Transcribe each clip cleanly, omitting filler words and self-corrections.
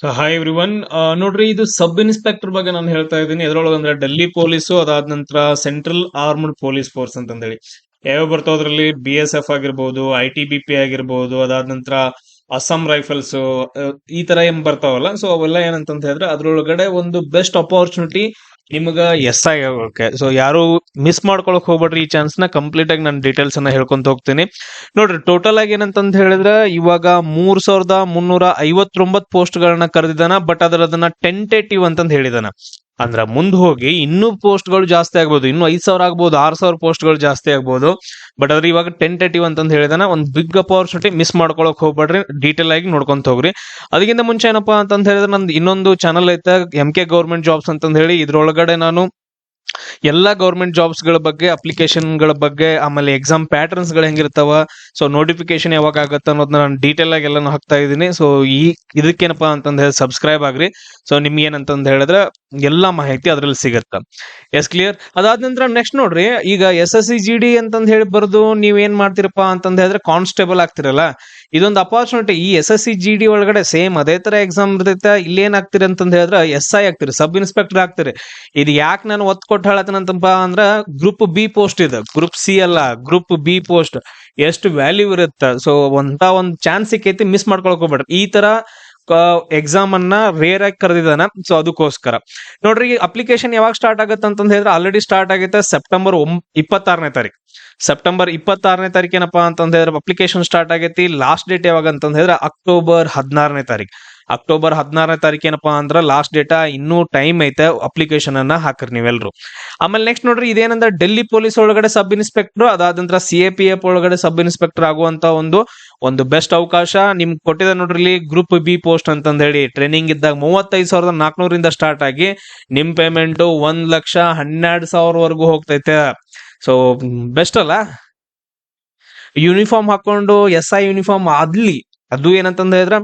Hi everyone. ನೋಡ್ರಿ, ಇದು sub inspector ಬಗ್ಗೆ ನಾನು ಹೇಳ್ತಾ ಇದ್ದೀನಿ. ಎದ್ರೊಳಗೆ ಅಂದ್ರೆ ಡೆಲ್ಲಿ ಪೊಲೀಸು, ಅದಾದ ನಂತರ ಸೆಂಟ್ರಲ್ ಆರ್ಮ್ಡ್ ಪೊಲೀಸ್ ಫೋರ್ಸ್ ಅಂತಂದೇಳಿ ಯಾವ್ಯಾವ ಬರ್ತಾವ. ಅದ್ರಲ್ಲಿ BSF ಆಗಿರ್ಬೋದು, ITBP ಆಗಿರ್ಬೋದು, ಅದಾದ ನಂತರ ಅಸ್ಸಾಂ ರೈಫಲ್ಸ್, ಈ ತರ ಏನ್ ಬರ್ತಾವಲ್ಲ. ಸೊ ಅವೆಲ್ಲ ಏನಂತ ಹೇಳಿದ್ರೆ ಅದ್ರೊಳಗಡೆ ಒಂದು ಬೆಸ್ಟ್ ಅಪಾರ್ಚುನಿಟಿ ನಿಮ್ಗ SI ಆಗೋಕೆ. ಸೊ ಯಾರು ಮಿಸ್ ಮಾಡ್ಕೊಳಕ್ ಹೋಗ್ಬೇಡ್ರಿ ಈ ಚಾನ್ಸ್ ನ. ಕಂಪ್ಲೀಟ್ ಆಗಿ ನಾನು ಡೀಟೇಲ್ಸ್ ಅನ್ನ ಹೇಳ್ಕೊಂತ ಹೋಗ್ತೀನಿ. ನೋಡ್ರಿ, ಟೋಟಲ್ ಆಗಿ ಏನಂತಂದ್ ಹೇಳಿದ್ರೆ ಇವಾಗ 3,359 ಪೋಸ್ಟ್ ಗಳನ್ನ ಕರೆದಿದ್ದಾನ. ಬಟ್ ಅದನ್ನ ಟೆಂಟೇಟಿವ್ ಅಂತಂದ್ ಹೇಳಿದಾನ. ಅಂದ್ರ ಮುಂದ್ ಹೋಗಿ ಇನ್ನೂ ಪೋಸ್ಟ್ ಗಳು ಜಾಸ್ತಿ ಆಗ್ಬೋದು, ಇನ್ನು 5,000 ಆಗ್ಬೋದು, 6,000 ಪೋಸ್ಟ್ ಗಳು ಜಾಸ್ತಿ ಆಗ್ಬೋದು. ಬಟ್ ಅದ್ರ ಇವಾಗ ಟೆಂಟೇಟಿವ್ ಅಂತಂದ್ ಹೇಳಿದಾನ. ಒಂದ್ ಬಿಗ್ ಅಪಾರ್ಚುನಿಟಿ, ಮಿಸ್ ಮಾಡ್ಕೊಳಕ್ ಹೋಗ್ಬೇಡ್ರಿ, ಡೀಟೇಲ್ ಆಗಿ ನೋಡ್ಕೊಂತ ಹೋಗ್ರಿ. ಅದಕ್ಕಿಂತ ಮುಂಚೆ ಏನಪ್ಪಾ ಅಂತಂದ್ ಹೇಳಿದ್ರೆ ನಂದು ಇನ್ನೊಂದು ಚಾನಲ್ ಐತೆ, MK ಗೌರ್ಮೆಂಟ್ ಜಾಬ್ಸ್ ಅಂತಂದ್ ಹೇಳಿ. ಇದ್ರೊಳಗಡೆ ನಾನು ಎಲ್ಲಾ ಗೌರ್ಮೆಂಟ್ ಜಾಬ್ಸ್ ಗಳ ಬಗ್ಗೆ, ಅಪ್ಲಿಕೇಶನ್ ಗಳ ಬಗ್ಗೆ, ಆಮೇಲೆ ಎಕ್ಸಾಮ್ ಪ್ಯಾಟರ್ನ್ಸ್ ಗಳು ಹೆಂಗಿರ್ತಾವ, ಸೊ ನೋಟಿಫಿಕೇಶನ್ ಯಾವಾಗ ಆಗತ್ತ ಅನ್ನೋದನ್ನ ನಾನು ಡೀಟೇಲ್ ಆಗಿ ಎಲ್ಲಾನು ಹಾಕ್ತಾ ಇದೀನಿ. ಸೊ ಇದಕ್ಕೇನಪ್ಪಾ ಅಂತಂದ್ ಹೇಳಿ ಸಬ್ಸ್ಕ್ರೈಬ್ ಆಗ್ರಿ. ಸೊ ನಿಮ್ಗೆ ಏನಂತಂದ್ ಹೇಳಿದ್ರೆ ಎಲ್ಲಾ ಮಾಹಿತಿ ಅದ್ರಲ್ಲಿ ಸಿಗತ್ತ. Yes, clear. ಅದಾದ ನಂತರ ನೆಕ್ಸ್ಟ್ ನೋಡ್ರಿ, ಈಗ SSC GD ಅಂತಂದ್ ಹೇಳಿ ಬರ್ದು ನೀವ್ ಏನ್ ಮಾಡ್ತೀರಪ್ಪಾ ಅಂತಂದ್ ಹೇಳಿದ್ರೆ ಕಾನ್ಸ್ಟೇಬಲ್ ಆಗ್ತಿರಲ್ಲ. ಇದೊಂದು ಅಪಾರ್ಚುನಿಟಿ. ಈ SSC GD ಒಳಗಡೆ ಸೇಮ್ ಅದೇ ತರ ಎಕ್ಸಾಮ್ ಇರ್ತೈತೆ. ಇಲ್ಲಿ ಏನ್ ಆಗ್ತೀರಿ ಅಂತಂದ್ ಹೇಳಿದ್ರೆ SI ಆಗ್ತೀರಿ, ಸಬ್ ಇನ್ಸ್ಪೆಕ್ಟರ್ ಆಗ್ತೀರಿ. ಇದು ಯಾಕೆ ನಾನು ಒತ್ತು ಕೊಟ್ಟು ಹೇಳತ್ತನಂತಪ್ಪ ಅಂದ್ರ, ಗ್ರೂಪ್ B ಪೋಸ್ಟ್ ಇದೆ, ಗ್ರೂಪ್ C ಅಲ್ಲ, ಗ್ರೂಪ್ B ಪೋಸ್ಟ್ ಎಷ್ಟು ವ್ಯಾಲ್ಯೂ ಇರುತ್ತೆ. ಸೊ ಒಂದ್ ಚಾನ್ಸ್ ಸಿಕ್ಕೈತಿ, ಮಿಸ್ ಮಾಡ್ಕೊಳಕ್ ಹೋಗ್ಬೇಡ್ರಿ. ಈ ತರ ಎಕ್ಸಾಮ್ ಅನ್ನ ರೇರ್ ಆಗಿ ಕರೆದಿದ್ದಾನ. ಸೊ ಅದಕ್ಕೋಸ್ಕರ ನೋಡ್ರಿ, ಅಪ್ಲಿಕೇಶನ್ ಯಾವಾಗ ಸ್ಟಾರ್ಟ್ ಆಗತ್ತೆ ಅಂತಂದ್ ಹೇಳಿದ್ರೆ ಆಲ್ರೆಡಿ ಸ್ಟಾರ್ಟ್ ಆಗೈತೆ. ಸೆಪ್ಟೆಂಬರ್ 26ನೇ ತಾರೀಕು. ಸೆಪ್ಟೆಂಬರ್ 26ನೇ ತಾರೀಕು ಏನಪ್ಪಾ ಅಂತಂದ್ ಹೇಳಿದ್ರೆ ಅಪ್ಲಿಕೇಶನ್ ಸ್ಟಾರ್ಟ್ ಆಗೈತಿ. ಲಾಸ್ಟ್ ಡೇಟ್ ಯಾವಾಗ ಅಂತಂದ್ ಹೇಳಿದ್ರೆ ಅಕ್ಟೋಬರ್ 16ನೇ ತಾರೀಕು. ಅಕ್ಟೋಬರ್ 16ನೇ ತಾರೀಕು ಏನಪ್ಪಾ ಅಂದ್ರ ಲಾಸ್ಟ್ ಡೇಟಾ. ಇನ್ನೂ ಟೈಮ್ ಐತೆ, ಅಪ್ಲಿಕೇಶನ್ ಅನ್ನ ಹಾಕ್ರಿ ನೀವೆಲ್ರು. ಆಮೇಲೆ ನೆಕ್ಸ್ಟ್ ನೋಡ್ರಿ, ಇದೇನಂದ್ರೆ ಡೆಲ್ಲಿ ಪೊಲೀಸ್ ಒಳಗಡೆ ಸಬ್ ಇನ್ಸ್ಪೆಕ್ಟರ್, ಅದಾದ ನಂತರ CAPF ಒಳಗಡೆ ಸಬ್ ಇನ್ಸ್ಪೆಕ್ಟರ್ ಆಗುವಂತ ಒಂದು ಬೆಸ್ಟ್ ಅವಕಾಶ ನಿಮ್ಗೆ ಕೊಟ್ಟಿದೆ ನೋಡ್ರಿ. ಗ್ರೂಪ್ B ಪೋಸ್ಟ್ ಅಂತಂದ್ ಹೇಳಿ ಟ್ರೈನಿಂಗ್ ಇದ್ದಾಗ 35,400 ಸ್ಟಾರ್ಟ್ ಆಗಿ ನಿಮ್ ಪೇಮೆಂಟ್ 1,12,000 ವರೆಗೂ ಹೋಗ್ತೈತೆ. ಸೊ ಬೆಸ್ಟ್ ಅಲ್ಲ. ಯೂನಿಫಾರ್ಮ್ ಹಾಕೊಂಡು SI ಯೂನಿಫಾರ್ಮ್ ಆದ್ಲಿ, ಅದು ಏನಂತಂದ ಹೇಳಿದ್ರ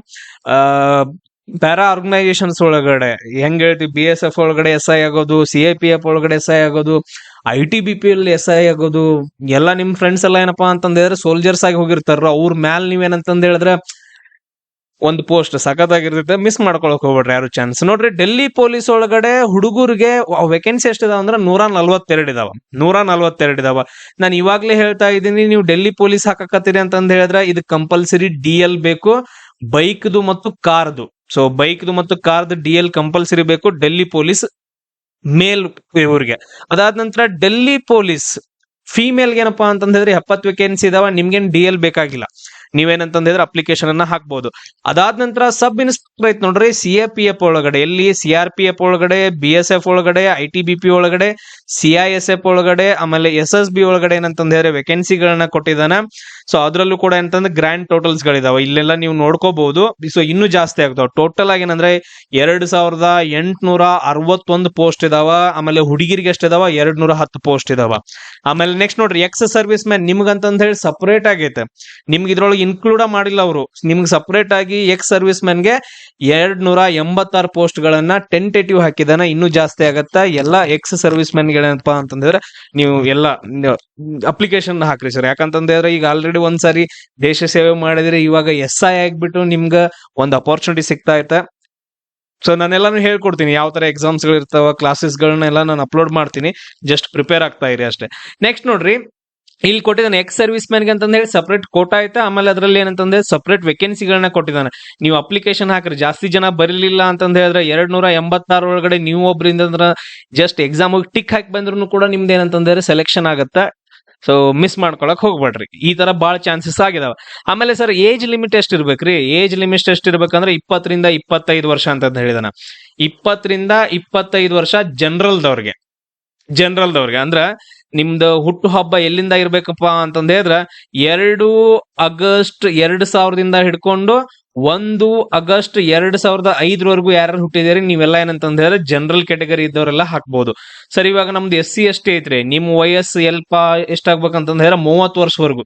ಪ್ಯಾರಾ ಆರ್ಗನೈಸೇಷನ್ಸ್ ಒಳಗಡೆ ಹೆಂಗ್ ಹೇಳ್ತೀವಿ, BSF ಒಳಗಡೆ SI ಆಗೋದು, CAPF ಒಳಗಡೆ SI ಆಗೋದು, ITBP ಅಲ್ಲಿ SI ಆಗೋದು, ಎಲ್ಲ ನಿಮ್ ಫ್ರೆಂಡ್ಸ್ ಎಲ್ಲ ಏನಪ್ಪಾ ಅಂತಂದ ಹೇಳಿದ್ರೆ ಸೋಲ್ಜರ್ಸ್ ಆಗಿ ಹೋಗಿರ್ತಾರ. ಅವ್ರ ಮ್ಯಾಲ್ ನೀವೇನಂತಂದ ಹೇಳಿದ್ರೆ ಒಂದು ಪೋಸ್ಟ್ ಸಖತ್ತಾಗಿರ್ತೈತೆ. ಮಿಸ್ ಮಾಡ್ಕೊಳಕ್ ಹೋಗ್ಬೇಡ್ರಿ ಯಾರು ಚಾನ್ಸ್. ನೋಡ್ರಿ, ಡೆಲ್ಲಿ ಪೊಲೀಸ್ ಒಳಗಡೆ ಹುಡುಗರಿಗೆ ವೇಕೆನ್ಸಿ ಎಷ್ಟಿದಾವ ಅಂದ್ರೆ 142 ಇದಾವ. 142 ಇದಾವ. ನಾನು ಇವಾಗ್ಲೇ ಹೇಳ್ತಾ ಇದ್ದೀನಿ, ನೀವು ಡೆಲ್ಲಿ ಪೊಲೀಸ್ ಹಾಕಕತ್ತೀರಿ ಅಂತಂದ್ ಹೇಳಿದ್ರೆ ಇದು ಕಂಪಲ್ಸರಿ DL ಬೇಕು, ಬೈಕ್ದು ಮತ್ತು ಕಾರ್ದು. ಸೊ ಬೈಕ್ದು ಮತ್ತು ಕಾರ್ದು DL ಕಂಪಲ್ಸರಿ ಬೇಕು ಡೆಲ್ಲಿ ಪೊಲೀಸ್ ಮೇಲ್ ಇವ್ರಿಗೆ. ಅದಾದ ನಂತರ ಡೆಲ್ಲಿ ಪೊಲೀಸ್ ಫಿಮೇಲ್ಗೆ ಏನಪ್ಪಾ ಅಂತಂದ್ ಹೇಳಿದ್ರೆ 70 ವೇಕೆನ್ಸಿ ಇದಾವ. ನಿಮ್ಗೇನ್ DL ಬೇಕಾಗಿಲ್ಲ, ನೀವೇನಂತಂದ್ರೆ ಅಪ್ಲಿಕೇಶನ್ ಅನ್ನ ಹಾಕ್ಬಹುದು. ಅದಾದ ನಂತರ ಸಬ್ ಇನ್ಸ್ಪೆಕ್ಟರ್ ಐತ್ ನೋಡ್ರಿ, CAPF ಒಳಗಡೆ, ಎಲ್ಲಿ CRPF ಒಳಗಡೆ, BSF ಒಳಗಡೆ, ITBP ಒಳಗಡೆ, CISF ಒಳಗಡೆ, ಆಮೇಲೆ SSB ಒಳಗಡೆ ಏನಂತಂದ್ ಹೇಳಿದ್ರೆ ವೇಕೆನ್ಸಿಗಳನ್ನ ಕೊಟ್ಟಿದ್ದಾನ. ಸೊ ಅದ್ರಲ್ಲೂ ಕೂಡ ಏನಂತಂದ್ರೆ ಗ್ರ್ಯಾಂಡ್ ಟೋಟಲ್ಸ್ ಗಳಿದಾವ. ಇಲ್ಲೆಲ್ಲ ನೀವು ನೋಡ್ಕೋಬಹುದು. ಸೊ ಇನ್ನೂ ಜಾಸ್ತಿ ಆಗ್ತಾವ. ಟೋಟಲ್ ಆಗಿ ಏನಂದ್ರೆ 2,861 ಪೋಸ್ಟ್ ಇದಾವ. ಆಮೇಲೆ ಹುಡುಗಿರಿಗೆ ಎಷ್ಟಿದಾವ, 210 ಪೋಸ್ಟ್ ಇದಾವ. ಆಮೇಲೆ ನೆಕ್ಸ್ಟ್ ನೋಡ್ರಿ, ಎಕ್ಸ್ ಸರ್ವಿಸ್ ಮ್ಯಾನ್ ನಿಮ್ಗಂತಂದ್ ಹೇಳಿ ಸಪರೇಟ್ ಆಗೈತೆ. ನಿಮ್ಗೆ ಇದ್ರೊಳಗೆ ಇನ್ಕ್ಲೂಡ್ ಮಾಡಿಲ್ಲ ಅವರು. ನಿಮ್ಗೆ ಸಪರೇಟ್ ಆಗಿ ಎಕ್ಸ್ ಸರ್ವಿಸ್ ಮ್ಯಾನ್ಗೆ 286 ಪೋಸ್ಟ್ ಗಳನ್ನ ಟೆಂಟೇಟಿವ್ ಹಾಕಿದಾನ. ಇನ್ನೂ ಜಾಸ್ತಿ ಆಗತ್ತ. ಎಲ್ಲ ಎಕ್ಸ್ ಸರ್ವಿಸ್ ಮ್ಯಾನ್ ಗಳೇನಪ್ಪಾ ಅಂತಂದ್ರೆ ನೀವು ಎಲ್ಲ ಅಪ್ಲಿಕೇಶನ್ ಹಾಕ್ರಿ ಸರ್. ಯಾಕಂತಂದ್ರೆ ಈಗ ಆಲ್ರೆಡಿ ಒಂದ್ಸಾರಿ ದೇಶ ಸೇವೆ ಮಾಡಿದ್ರೆ ಇವಾಗ SI ಆಗ್ಬಿಟ್ಟು ನಿಮ್ಗ ಒಂದು ಅಪಾರ್ಚುನಿಟಿ ಸಿಗ್ತಾ ಐತೆ. ಸೊ ನಾನೆಲ್ಲಾನು ಹೇಳ್ಕೊಡ್ತೀನಿ, ಯಾವ ತರ ಎಕ್ಸಾಮ್ಸ್ ಗಳು ಇರ್ತಾವ, ಕ್ಲಾಸಸ್ ಗಳನ್ನೆಲ್ಲ ನಾನು ಅಪ್ಲೋಡ್ ಮಾಡ್ತೀನಿ. ಜಸ್ಟ್ ಪ್ರಿಪೇರ್ ಆಗ್ತಾ ಇರಿ ಅಷ್ಟೇ. ನೆಕ್ಸ್ಟ್ ನೋಡ್ರಿ, ಇಲ್ಲಿ ಕೊಟ್ಟಿದ್ದಾನೆ ಎಕ್ಸ್ ಸರ್ವಿಸ್ ಮ್ಯಾನ್ಗೆ ಅಂತಂದ್ ಹೇಳಿ ಸಪರೇಟ್ ಕೋಟಾ ಐತೆ. ಆಮೇಲೆ ಅದ್ರಲ್ಲಿ ಏನಂತಂದ್ರೆ ಸಪರೇಟ್ ವೇಕೆನ್ಸಿಗಳನ್ನ ಕೊಟ್ಟಿದ್ದಾನೆ. ನೀವು ಅಪ್ಲಿಕೇಶನ್ ಹಾಕ್ರಿ. ಜಾಸ್ತಿ ಜನ ಬರಲಿಲ್ಲ ಅಂತಂದ್ ಹೇಳಿದ್ರೆ 286 ಒಳಗಡೆ ನೀವು ಒಬ್ರಿಂದ ಜಸ್ಟ್ ಎಕ್ಸಾಮ್ ಟಿಕ್ ಹಾಕಿ ಬಂದ್ರು ಕೂಡ ನಿಮ್ದು ಏನಂತಂದ್ರೆ ಸೆಲೆಕ್ಷನ್ ಆಗತ್ತ. ಸೊ ಮಿಸ್ ಮಾಡ್ಕೊಳಕ್ ಹೋಗ್ಬೇಡ್ರಿ. ಈ ತರ ಬಾಳ ಚಾನ್ಸಸ್ ಆಗಿದಾವ. ಆಮೇಲೆ ಸರ್, ಏಜ್ ಲಿಮಿಟ್ ಎಷ್ಟ್ ಇರ್ಬೇಕ್ರಿ? ಏಜ್ ಲಿಮಿಟ್ ಎಷ್ಟ್ ಇರ್ಬೇಕಂದ್ರೆ 20ರಿಂದ 25 ವರ್ಷ ಅಂತ ಹೇಳಿದಾನ. 20ರಿಂದ 25 ವರ್ಷ ಜನರಲ್ದವ್ರಿಗೆ ಅಂದ್ರ ನಿಮ್ದು ಹುಟ್ಟು ಹಬ್ಬ ಎಲ್ಲಿಂದ ಇರ್ಬೇಕಪ್ಪ ಅಂತಂದ ಹೇಳಿದ್ರ 2 ಆಗಸ್ಟ್ 2000 ಹಿಡ್ಕೊಂಡು 1 ಆಗಸ್ಟ್ 2005 ಯಾರು ಹುಟ್ಟಿದಿರಿ ನೀವೆಲ್ಲ ಏನಂತಂದ ಹೇಳಿದ್ರೆ ಜನರಲ್ ಕ್ಯಾಟಗರಿ ಇದ್ದವರೆಲ್ಲ ಹಾಕ್ಬಹುದು. ಸರ್, ಇವಾಗ ನಮ್ದು SC ST ಐತ್ರಿ. ನಿಮ್ ವಯಸ್ಸು ಎಷ್ಟಾಗ್ಬೇಕಂತಂದ ಹೇಳಿದ್ರೆ 30 ವರ್ಷವರೆಗೂ.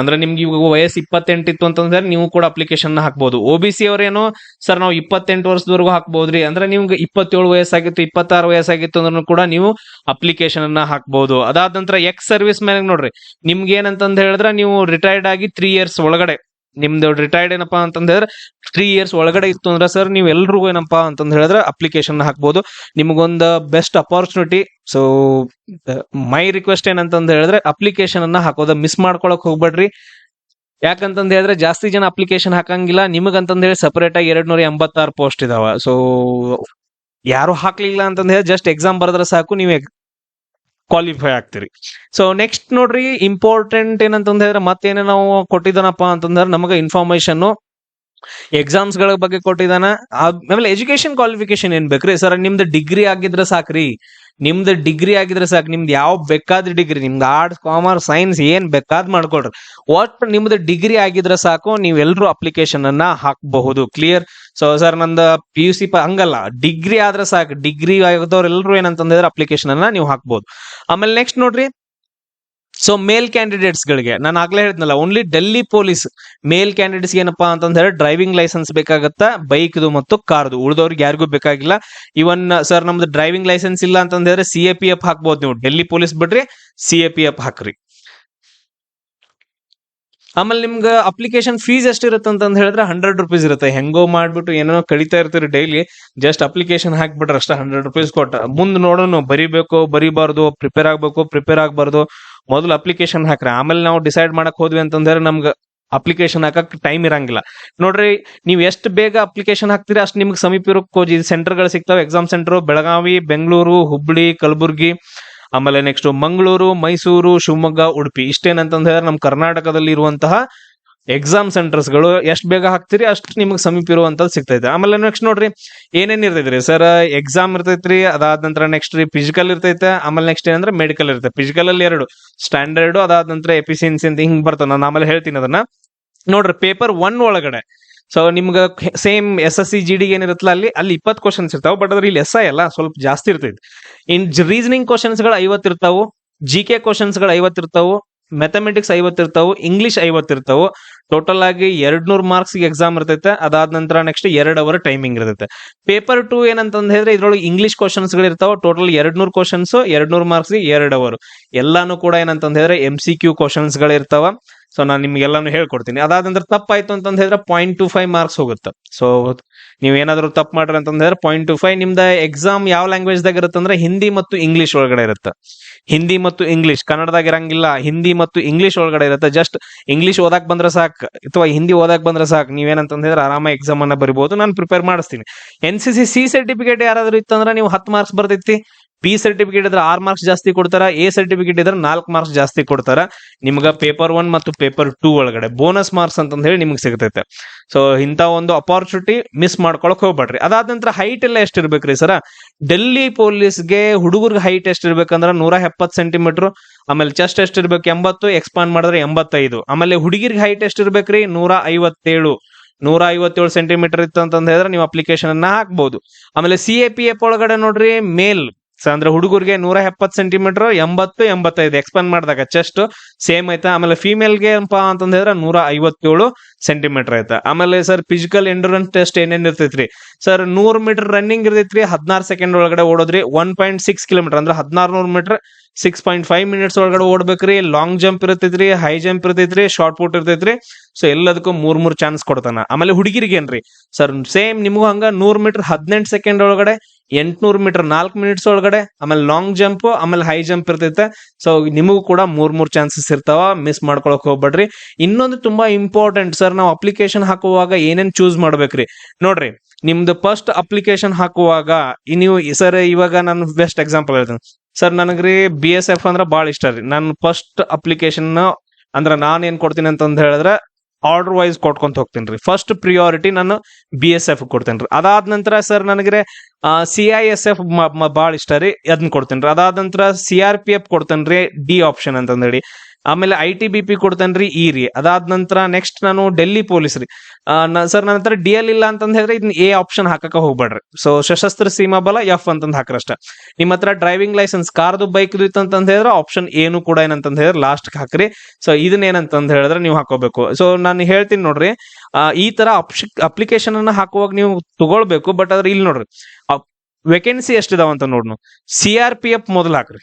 ಅಂದ್ರೆ ನಿಮ್ಗೆ ಇವಾಗ ವಯಸ್ಸು 28 ಇತ್ತು ಅಂತಂದ್ರೆ ನೀವು ಕೂಡ ಅಪ್ಲಿಕೇಶನ್ ಹಾಕ್ಬಹುದು. OBC ಅವ್ರೇನೋ ಸರ್ ನಾವು 28 ವರ್ಷದವರೆಗೂ ಹಾಕ್ಬಹುದ್ರಿ ಅಂದ್ರೆ ನಿಮ್ಗೆ 27 ವಯಸ್ಸಾಗಿತ್ತು, 26 ವಯಸ್ಸಾಗಿತ್ತು ಅಂದ್ರೂ ಕೂಡ ನೀವು ಅಪ್ಲಿಕೇಶನ್ ಅನ್ನ ಹಾಕ್ಬಹುದು. ಅದಾದ ನಂತರ ಎಕ್ಸ್ ಸರ್ವಿಸ್ ಮ್ಯಾನ್ ನೋಡ್ರಿ, ನಿಮ್ಗೆ ಏನಂತಂದ್ ಹೇಳಿದ್ರೆ ನೀವು ರಿಟೈರ್ಡ್ ಆಗಿ 3 ಇಯರ್ಸ್ ಒಳಗಡೆ ನಿಮ್ದು ರಿಟೈರ್ಡ್ ಏನಪ್ಪಾ ಅಂತಂದ್ ಹೇಳಿದ್ರೆ 3 years ಒಳಗಡೆ ಇತ್ತು ಅಂದ್ರೆ ಸರ್ ನೀವು ಎಲ್ರಿಗೂ ಏನಪ್ಪಾ ಅಂತಂದ್ ಹೇಳಿದ್ರೆ ಅಪ್ಲಿಕೇಶನ್ ಹಾಕ್ಬೋದು. ನಿಮಗೊಂದು best opportunity. So my request ಏನಂತಂದ್ ಹೇಳಿದ್ರೆ ಅಪ್ಲಿಕೇಶನ್ ಅನ್ನ ಹಾಕೋದ ಮಿಸ್ ಮಾಡ್ಕೊಳಕ್ ಹೋಗ್ಬೇಡ್ರಿ. ಯಾಕಂತಂದ್ ಹೇಳಿದ್ರೆ ಜಾಸ್ತಿ ಜನ ಅಪ್ಲಿಕೇಶನ್ ಹಾಕಂಗಿಲ್ಲ. ನಿಮಗಂತಂದ್ ಹೇಳಿ ಸಪರೇಟ್ ಆಗಿ 286 ಪೋಸ್ಟ್ ಇದಾವ. ಸೊ ಯಾರು ಹಾಕ್ಲಿಲ್ಲ ಅಂತಂದ್ ಹೇಳಿ ಜಸ್ಟ್ ಎಕ್ಸಾಮ್ ಬರೆದ್ರೆ ಸಾಕು, ನೀವು ಕ್ವಾಲಿಫೈ ಆಗ್ತೀರಿ. ಸೊ ನೆಕ್ಸ್ಟ್ ನೋಡ್ರಿ, ಇಂಪಾರ್ಟೆಂಟ್ ಏನಂತಂದ್ ಹೇಳಿದ್ರೆ ಮತ್ತೇನೇ ನಾವು ಕೊಟ್ಟಿದ್ದಾನಪ್ಪ ಅಂತಂದ್ರೆ ನಮಗೆ ಇನ್ಫಾರ್ಮೇಶನ್ ಎಕ್ಸಾಮ್ಸ್ ಗಳ ಬಗ್ಗೆ ಕೊಟ್ಟಿದ್ದಾನ. ಆಮೇಲೆ ಎಜುಕೇಶನ್ ಕ್ವಾಲಿಫಿಕೇಶನ್ ಏನ್ ಬೇಕ್ರಿ ಸರ್? ನಿಮ್ದು ಡಿಗ್ರಿ ಆಗಿದ್ರೆ ಸಾಕ್ರಿ. ನಿಮ್ದು ಡಿಗ್ರಿ ಆಗಿದ್ರೆ ಸಾಕು. ನಿಮ್ದು ಯಾವ ಬೇಕಾದ ಡಿಗ್ರಿ, ನಿಮ್ದು ಆರ್ಟ್ಸ್, ಕಾಮರ್ಸ್, ಸೈನ್ಸ್ ಏನ್ ಬೇಕಾದ್ ಮಾಡ್ಕೊಳ್ರಿ. ಒಟ್ಟು ನಿಮ್ದು ಡಿಗ್ರಿ ಆಗಿದ್ರೆ ಸಾಕು, ನೀವೆಲ್ರೂ ಅಪ್ಲಿಕೇಶನ್ ಅನ್ನ ಹಾಕಬಹುದು. ಕ್ಲಿಯರ್? ಸೊ ಸರ್ ನಂದು PUC ಹಂಗಲ್ಲ, ಡಿಗ್ರಿ ಆದ್ರೆ ಸಾಕು. ಡಿಗ್ರಿ ಆಗಿದವ್ರೆಲ್ಲರೂ ಏನಂತಂದ್ರೆ ಅಪ್ಲಿಕೇಶನ್ ಅನ್ನ ನೀವು ಹಾಕ್ಬಹುದು. ಆಮೇಲೆ ನೆಕ್ಸ್ಟ್ ನೋಡ್ರಿ, ಸೊ ಮೇಲ್ ಕ್ಯಾಂಡಿಡೇಟ್ಸ್ ಗಳಿಗೆ ನಾನು ಆಗ್ಲೇ ಹೇಳಿದ್ನಲ್ಲ, ಓನ್ಲಿ ಡೆಲ್ಲಿ ಪೊಲೀಸ್ ಮೇಲ್ ಕ್ಯಾಂಡಿಡೇಟ್ಸ್ ಏನಪ್ಪಾ ಅಂತಂದ್ ಹೇಳಿ ಡ್ರೈವಿಂಗ್ ಲೈಸೆನ್ಸ್ ಬೇಕಾಗತ್ತಾ, ಬೈಕ್ದು ಮತ್ತು ಕಾರ್ದು. ಉಳಿದವ್ರಿಗೆ ಯಾರಿಗೂ ಬೇಕಾಗಿಲ್ಲ. ಇವನ್ ಸರ್ ನಮ್ದು ಡ್ರೈವಿಂಗ್ ಲೈಸೆನ್ಸ್ ಇಲ್ಲ ಅಂತಂದ್ ಹೇಳಿದ್ರೆ CAPF ಹಾಕ್ಬೋದು ನೀವು. ಡೆಲ್ಲಿ ಪೊಲೀಸ್ ಬಿಡ್ರಿ, CAPF ಹಾಕ್ರಿ. ಆಮೇಲೆ ನಿಮ್ಗೆ ಅಪ್ಲಿಕೇಶನ್ ಫೀಸ್ ಎಷ್ಟಿರುತ್ತೆ ಅಂತಂದ್ ಹೇಳಿದ್ರೆ 100 rupees ಇರುತ್ತೆ. ಹೆಂಗೋ ಮಾಡ್ಬಿಟ್ಟು ಏನೇನೋ ಕಳಿತಾ ಇರ್ತೀರಿ ಡೈಲಿ, ಜಸ್ಟ್ ಅಪ್ಲಿಕೇಶನ್ ಹಾಕ್ಬಿಟ್ರೆ ಅಷ್ಟ 100 rupees ಕೊಟ್ಟ. ಮುಂದ್ ನೋಡೋಣ, ಬರಿಬೇಕು ಬರಿಬಾರ್ದು, ಪ್ರಿಪೇರ್ ಆಗ್ಬೇಕು ಪ್ರಿಪೇರ್ ಆಗ್ಬಾರ್ದು. ಮೊದಲು ಅಪ್ಲಿಕೇಶನ್ ಹಾಕ್ರಿ, ಆಮೇಲೆ ನಾವು ಡಿಸೈಡ್ ಮಾಡಕ್ ಹೋದ್ವಿ ಅಂತಂದ್ರೆ ನಮ್ಗೆ ಅಪ್ಲಿಕೇಶನ್ ಹಾಕಕ್ ಟೈಮ್ ಇರಂಗಿಲ್ಲ. ನೋಡ್ರಿ, ನೀವು ಎಷ್ಟು ಬೇಗ ಅಪ್ಲಿಕೇಶನ್ ಹಾಕ್ತೀರಿ ಅಷ್ಟು ನಿಮ್ಗೆ ಸಮೀಪ ಇರೋ ಸೆಂಟರ್ಗಳು ಸಿಗ್ತಾವೆ. ಎಕ್ಸಾಮ್ ಸೆಂಟರ್ ಬೆಳಗಾವಿ, ಬೆಂಗಳೂರು, ಹುಬ್ಬಳ್ಳಿ, ಕಲಬುರ್ಗಿ, ಆಮೇಲೆ ನೆಕ್ಸ್ಟ್ ಮಂಗಳೂರು, ಮೈಸೂರು, ಶಿವಮೊಗ್ಗ, ಉಡುಪಿ. ಇಷ್ಟೇನಂತಂದ್ ಹೇಳಿದ್ರೆ ನಮ್ಮ ಕರ್ನಾಟಕದಲ್ಲಿ ಇರುವಂತಹ ಎಕ್ಸಾಮ್ ಸೆಂಟರ್ಸ್ ಗಳು ಎಷ್ಟು ಬೇಗ ಹಾಕ್ತಿರಿ ಅಷ್ಟು ನಿಮ್ಗೆ ಸಮೀಪ ಇರುವಂತದ್ದು ಸಿಗ್ತೈತೆ. ಆಮೇಲೆ ನೆಕ್ಸ್ಟ್ ನೋಡ್ರಿ, ಏನೇನ್ ಇರ್ತೈತ್ರಿ ಸರ್? ಎಕ್ಸಾಮ್ ಇರ್ತೈತ್ರಿ, ಅದಾದ ನಂತರ ನೆಕ್ಸ್ಟ್ ರೀ ಫಿಸಿಕಲ್ ಇರ್ತೈತೆ. ಆಮೇಲೆ ನೆಕ್ಸ್ಟ್ ಏನಂದ್ರೆ ಮೆಡಿಕಲ್ ಇರ್ತೈತೆ. ಫಿಸಿಕಲ್ ಅಲ್ಲಿ 2 ಸ್ಟ್ಯಾಂಡರ್ಡ್, ಅದಾದ ನಂತರ ಎಫಿಸಿಯನ್ಸಿ ಅಂತ ಹಿಂಗ್ ಬರ್ತದೆ. ನಾನು ಆಮೇಲೆ ಹೇಳ್ತೀನಿ ಅದನ್ನ. ನೋಡ್ರಿ, ಪೇಪರ್ 1 ಒಳಗಡೆ ಸೊ ನಿಮ್ಗೆ ಸೇಮ್ SSC GD ಏನಿರುತ್ತಲ್ಲ ಅಲ್ಲಿ 20 ಕ್ವಶನ್ಸ್ ಇರ್ತಾವ. ಬಟ್ ಅದ್ರ ಇಲ್ಲಿ SI ಅಲ್ಲ, ಸ್ವಲ್ಪ ಜಾಸ್ತಿ ಇರ್ತೈತಿ. ಇನ್ ರೀಸನಿಂಗ್ ಕ್ವಶನ್ಸ್ ಗಳು 50 ಇರ್ತಾವು, GK ಕ್ವಶನ್ಸ್ ಗಳು 50 ಇರ್ತಾವು, ಮ್ಯಾಥಮೆಟಿಕ್ಸ್ 50 ಇರ್ತಾವು, ಇಂಗ್ಲಿಷ್ 50 ಇರ್ತಾವು. ಟೋಟಲ್ ಆಗಿ 200 ಮಾರ್ಕ್ಸ್ ಎಕ್ಸಾಮ್ ಇರ್ತೈತೆ. ಅದಾದ ನಂತರ ನೆಕ್ಸ್ಟ್ 2 ಅವರ್ ಟೈಮಿಂಗ್ ಇರ್ತೈತೆ. ಪೇಪರ್ 2 ಏನಂತಂದ್ ಹೇಳಿದ್ರೆ ಇದ್ರೊಳಗೆ ಇಂಗ್ಲಿಷ್ ಕ್ವಶನ್ಸ್ ಗಳು ಇರ್ತಾವ. Total 200 questions, 200 marks, 2 hour. ಎಲ್ಲಾನು ಕೂಡ ಏನಂತಂದ್ ಹೇಳಿದ್ರೆ MCQ ಕ್ವಶನ್ಸ್ ಗಳು ಇರ್ತಾವ. ಸೊ ನಾನು ನಿಮ್ಗೆಲ್ಲಾನು ಹೇಳ್ಕೊಡ್ತೀನಿ. ಅದಾದ ನಂತರ ತಪ್ಪಾಯ್ತು ಅಂತಂದ್ ಹೇಳಿದ್ರೆ 0.25 ಮಾರ್ಕ್ಸ್ ಹೋಗುತ್ತೆ. ಸೊ ನೀವೇನಾದ್ರೂ ತಪ್ಪು ಮಾಡ್ರಿ ಅಂತಂದ್ ಹೇಳಿದ್ರೆ 0.25. ನಿಮ್ದ ಎಕ್ಸಾಮ್ ಯಾವ ಲ್ಯಾಂಗ್ವೇಜ್ ದಾಗ ಇರುತ್ತೆ ಅಂದ್ರೆ ಹಿಂದಿ ಮತ್ತು ಇಂಗ್ಲಿಷ್ ಒಳಗಡೆ ಇರುತ್ತೆ. ಹಿಂದಿ ಮತ್ತು ಇಂಗ್ಲಿಷ್, ಕನ್ನಡದಾಗ ಇರಂಗಿಲ್ಲ. ಹಿಂದಿ ಮತ್ತು ಇಂಗ್ಲಿಷ್ ಒಳಗಡೆ ಇರುತ್ತೆ. ಜಸ್ಟ್ ಇಂಗ್ಲಿಷ್ ಓದಾಕ್ ಬಂದ್ರೆ ಸಾಕು ಅಥವಾ ಹಿಂದಿ ಓದಾಕ್ ಬಂದ್ರೆ ಸಾಕು, ನೀವೇನಂತಂದ್ ಹೇಳಿದ್ರೆ ಆರಾಮಾಗಿ ಎಕ್ಸಾಮ್ ಅನ್ನ ಬರಿಬಹುದು. ನಾನು ಪ್ರಿಪೇರ್ ಮಾಡಿಸ್ತೀನಿ. NCC C ಸರ್ಟಿಫಿಕೇಟ್ ಯಾರಾದ್ರೂ ಇತ್ತಂದ್ರೆ ನೀವು 10 ಮಾರ್ಕ್ಸ್ ಬರ್ತೈತಿ. B ಸರ್ಟಿಫಿಕೇಟ್ ಇದ್ರೆ 6 ಮಾರ್ಕ್ಸ್ ಜಾಸ್ತಿ ಕೊಡ್ತಾರ. A ಸರ್ಟಿಫಿಕೇಟ್ ಇದ್ರೆ 4 ಮಾರ್ಕ್ಸ್ ಜಾಸ್ತಿ ಕೊಡ್ತಾರ. ನಿಮ್ಗ ಪೇಪರ್ 1 ಮತ್ತು ಪೇಪರ್ 2 ಒಳಗಡೆ ಬೋನಸ್ ಮಾರ್ಕ್ಸ್ ಅಂತಂದ್ ಹೇಳಿ ನಿಮ್ಗೆ ಸಿಗ್ತೈತೆ. ಸೊ ಇಂತ ಒಂದು ಅಪಾರ್ಚುನಿಟಿ ಮಿಸ್ ಮಾಡ್ಕೊಳಕ್ ಹೋಗ್ಬೇಡ್ರಿ. ಅದಾದ ನಂತರ ಹೈಟ್ ಎಲ್ಲ ಎಷ್ಟಿರ್ಬೇಕ್ರಿ ಸರ? ಡೆಲ್ಲಿ ಪೊಲೀಸ್ಗೆ ಹುಡುಗರ್ಗೆ ಹೈಟ್ ಎಷ್ಟಿರ್ಬೇಕಂದ್ರ 170 ಸೆಂಟಿಮೀಟರ್. ಆಮೇಲೆ ಚೆಸ್ಟ್ ಎಷ್ಟಿರ್ಬೇಕು? 80. ಎಕ್ಸ್ಪಾಂಡ್ ಮಾಡಿದ್ರೆ 85. ಆಮೇಲೆ ಹುಡುಗಿರ್ಗೆ ಹೈಟ್ ಎಷ್ಟಿರ್ಬೇಕ್ರಿ? 157 ಸೆಂಟಿಮೀಟರ್ ಇತ್ತು ಅಂತಂದ್ ಹೇಳಿದ್ರೆ ನೀವು ಅಪ್ಲಿಕೇಶನ್ ಅನ್ನ ಹಾಕ್ಬಹುದು. ಆಮೇಲೆ CAPF ಒಳಗಡೆ ನೋಡ್ರಿ, ಮೇಲ್ ಅಂದ್ರೆ ಹುಡುಗರಿಗೆ 170 ಸೆಂಟಿಮೀಟರ್, 80, 85 ಎಕ್ಸ್ಪಾಂಡ್ ಮಾಡಿದಾಗ ಚೆಸ್ಟ್ ಸೇಮ್ ಐತೆ. ಆಮೇಲೆ ಫಿಮೇಲ್ಗೆ ಏನಪ್ಪಾ ಅಂತಂದ್ ಹೇಳಿದ್ರೆ 157 ಸೆಂಟಿಮೀಟರ್ ಐತೆ. ಆಮೇಲೆ ಸರ್ ಫಿಸಿಕಲ್ ಎಂಡ್ಯೂರೆನ್ಸ್ ಟೆಸ್ಟ್ ಏನೇನ್ ಇರ್ತೈತ್ರಿ ಸರ್? 100 ಮೀಟರ್ ರನ್ನಿಂಗ್ ಇರ್ತೈತ್ರಿ, 16 ಸೆಕೆಂಡ್ ಒಳಗಡೆ ಓಡೋದ್ರಿ. 1.6 ಕಿಲೋಮೀಟರ್ ಅಂದ್ರೆ 1600 ಮೀಟರ್ 6.5 ಮಿನಿಟ್ಸ್ ಒಳಗಡೆ ಓಡ್ಬೇಕ್ರಿ. ಲಾಂಗ್ ಜಂಪ್ ಇರ್ತೈತ್ರಿ, ಹೈ ಜಂಪ್ ಇರ್ತೈತ್ರಿ, ಶಾರ್ಟ್ ಪುಟ್ ಇರ್ತೈತ್ರಿ. ಸೊ ಎಲ್ಲದಕ್ಕೂ 3 ಚಾನ್ಸ್ ಕೊಡ್ತಾನ. ಆಮೇಲೆ ಹುಡುಗಿರಿಗೆ ಏನ್ರಿ ಸರ್? ಸೇಮ್ ನಿಮಗೂ ಹಂಗ 100 ಮೀಟರ್ 18 ಸೆಕೆಂಡ್ ಒಳಗಡೆ, 800 ಮೀಟರ್ 4 ಮಿನಿಟ್ಸ್ ಒಳಗಡೆ, ಆಮೇಲೆ ಲಾಂಗ್ ಜಂಪ್, ಆಮೇಲೆ ಹೈ ಜಂಪ್ ಇರ್ತೈತೆ. ಸೊ ನಿಮಗೂ ಕೂಡ 3 ಚಾನ್ಸಸ್ ಇರ್ತಾವ. ಮಿಸ್ ಮಾಡ್ಕೊಳಕ್ ಹೋಗ್ಬೇಡ್ರಿ. ಇನ್ನೊಂದು ತುಂಬಾ ಇಂಪಾರ್ಟೆಂಟ್ ಸರ್, ನಾವು ಅಪ್ಲಿಕೇಶನ್ ಹಾಕುವಾಗ ಏನೇನ್ ಚೂಸ್ ಮಾಡ್ಬೇಕ್ರಿ ನೋಡ್ರಿ. ನಿಮ್ದು ಫಸ್ಟ್ ಅಪ್ಲಿಕೇಶನ್ ಹಾಕುವಾಗ ನೀವು ಸರ್, ಇವಾಗ ನಾನು ಬೆಸ್ಟ್ ಎಕ್ಸಾಂಪಲ್ ಹೇಳ್ತೀನಿ ಸರ್. ನನಗ್ರಿ BSF ಅಂದ್ರೆ ಬಾಳ ಇಷ್ಟ ರೀ. ನಾನು ಫಸ್ಟ್ ಅಪ್ಲಿಕೇಶನ್ ಅಂದ್ರೆ ನಾನ್ ಏನ್ ಕೊಡ್ತೀನಿ ಅಂತಂದ್ ಹೇಳಿದ್ರೆ ಆರ್ಡರ್ ವೈಸ್ ಕೊಟ್ಕೊಂತ ಹೋಗ್ತೀನಿ ರೀ. ಫಸ್ಟ್ ಪ್ರಿಯಾರಿಟಿ ನಾನು BSF ಕೊಡ್ತೇನೆ ರೀ. ಅದಾದ ನಂತರ ಸರ್ ನನಗೆ CISF ಬಾಳ ಇಷ್ಟ ರೀ, ಅದನ್ನ ಕೊಡ್ತೇನೆ ರೀ. ಅದಾದ ನಂತರ CRPF ಕೊಡ್ತೇನೆ ರೀ, D ಆಪ್ಷನ್ ಅಂತಂದೇಳಿ. ಆಮೇಲೆ ITBP ಕೊಡ್ತೇನ್ರಿ, E ರೀ. ಅದಾದ ನಂತರ ನೆಕ್ಸ್ಟ್ ನಾನು ಡೆಲ್ಲಿ ಪೊಲೀಸ್ ರೀ. ಸರ್ ನನ್ನ ಹತ್ರ DL ಇಲ್ಲ ಅಂತಂದ್ ಹೇಳಿದ್ರೆ ಇದನ್ನ A ಆಪ್ಷನ್ ಹಾಕಕ ಹೋಗ್ಬೇಡ್ರಿ. ಸೊ ಸಶಸ್ತ್ರ ಸೀಮಾ ಬಲ F ಅಂತಂದ್ ಹಾಕ್ರಷ್ಟ. ನಿಮ್ಮ ಹತ್ರ ಡ್ರೈವಿಂಗ್ ಲೈಸೆನ್ಸ್ ಕಾರ್ದು ಬೈಕ್ದು ಇತ್ತಂತಂದ್ ಹೇಳಿದ್ರೆ ಆಪ್ಷನ್ ಏನು ಕೂಡ ಏನಂತಂದ್ ಹೇಳಿದ್ರೆ ಲಾಸ್ಟ್ ಹಾಕ್ರಿ. ಸೊ ಇದನ್ನ ಏನಂತಂದ್ ಹೇಳಿದ್ರೆ ನೀವು ಹಾಕೋಬೇಕು. ಸೊ ನಾನು ಹೇಳ್ತೀನಿ ನೋಡ್ರಿ, ಈ ತರ ಅಪ್ಲಿಕೇಶನ್ ಅನ್ನ ಹಾಕುವಾಗ ನೀವು ತಗೊಳ್ಬೇಕು. ಬಟ್ ಅದ್ರ ಇಲ್ಲಿ ನೋಡ್ರಿ ವೇಕೆನ್ಸಿ ಎಷ್ಟಿದಾವ ಅಂತ ನೋಡ್ನು. CRPF ಮೊದಲು ಹಾಕ್ರಿ.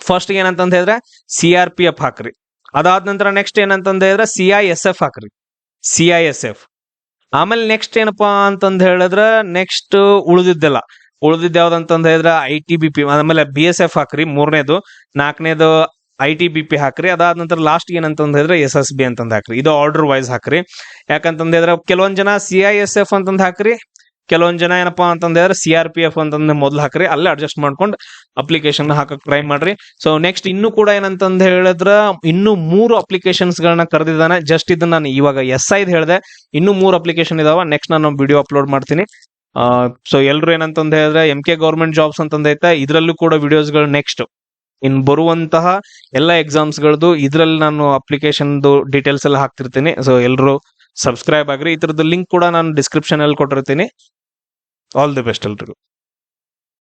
ಫಸ್ಟ್ ಏನಂತಂದ್ ಹೇಳಿದ್ರೆ CRPF ಹಾಕ್ರಿ. ಅದಾದ ನಂತರ ನೆಕ್ಸ್ಟ್ ಏನಂತಂದ್ ಹೇಳಿದ್ರೆ CISF ಹಾಕ್ರಿ. CISF. ಆಮೇಲೆ ನೆಕ್ಸ್ಟ್ ಏನಪ್ಪಾ ಅಂತಂದ್ ಹೇಳಿದ್ರ ನೆಕ್ಸ್ಟ್ ಉಳಿದಿದ್ದ ಯಾವ್ದಂತಂದ್ ಹೇಳಿದ್ರ ITBP, ಆಮೇಲೆ BSF ಹಾಕ್ರಿ 3ನೇದು, 4ನೇದು ITBP ಹಾಕ್ರಿ. ಅದಾದ ನಂತರ ಲಾಸ್ಟ್ ಏನಂತಂದ್ ಹೇಳಿದ್ರೆ SSB ಅಂತಂದ್ ಹಾಕ್ರಿ. ಇದು ಆರ್ಡರ್ ವೈಸ್ ಹಾಕ್ರಿ. ಯಾಕಂತಂದ್ ಹೇಳಿದ್ರೆ ಕೆಲವೊಂದ್ ಜನ CISF ಅಂತಂದ್ ಹಾಕ್ರಿ, ಕೆಲವೊಂದ್ ಜನ ಏನಪ್ಪಾ ಅಂತಂದ್ ಹೇಳಿದ್ರೆ CRPF ಅಂತಂದ್ ಮೊದ್ಲು ಹಾಕ್ರಿ. ಅಲ್ಲೇ ಅಡ್ಜಸ್ಟ್ ಮಾಡ್ಕೊಂಡು ಅಪ್ಲಿಕೇಶನ್ ಹಾಕಕ್ ಟ್ರೈ ಮಾಡ್ರಿ. ಸೊ ನೆಕ್ಸ್ಟ್ ಇನ್ನು ಕೂಡ ಏನಂತಂದ್ ಹೇಳಿದ್ರ ಇನ್ನು 3 ಅಪ್ಲಿಕೇಶನ್ಸ್ ಗಳನ್ನ ಕರೆದಿದ್ದಾನೆ. ಜಸ್ಟ್ ಇದನ್ನ ನಾನು ಇವಾಗ SI ಹೇಳಿದೆ, ಇನ್ನು 3 ಅಪ್ಲಿಕೇಶನ್ ಇದಾವ. ನೆಕ್ಸ್ಟ್ ನಾನು ವಿಡಿಯೋ ಅಪ್ಲೋಡ್ ಮಾಡ್ತೀನಿ. ಸೊ ಎಲ್ರು ಏನಂತಂದ್ ಹೇಳಿದ್ರೆ MK ಗೌರ್ಮೆಂಟ್ ಜಾಬ್ಸ್ ಅಂತಂದೈತೆ, ಇದ್ರಲ್ಲೂ ಕೂಡ ವಿಡಿಯೋಸ್ಗಳು ನೆಕ್ಸ್ಟ್ ಇನ್ ಬರುವಂತಹ ಎಲ್ಲ ಎಕ್ಸಾಮ್ಸ್ ಗಳದ್ದು ಇದ್ರಲ್ಲಿ ನಾನು ಅಪ್ಲಿಕೇಶನ್ ಡೀಟೇಲ್ಸ್ ಎಲ್ಲ ಹಾಕ್ತಿರ್ತೀನಿ. ಸೊ ಎಲ್ರು ಸಬ್ಸ್ಕ್ರೈಬ್ ಆಗ್ರಿ. ಇದ್ರದ್ದು ಲಿಂಕ್ ಕೂಡ ನಾನು ಡಿಸ್ಕ್ರಿಪ್ಷನ್ ಅಲ್ಲಿ ಕೊಟ್ಟಿರ್ತೀನಿ. ಆಲ್ ದಿ ಬೆಸ್ಟ್ ಎಲ್ರಿಗೂ.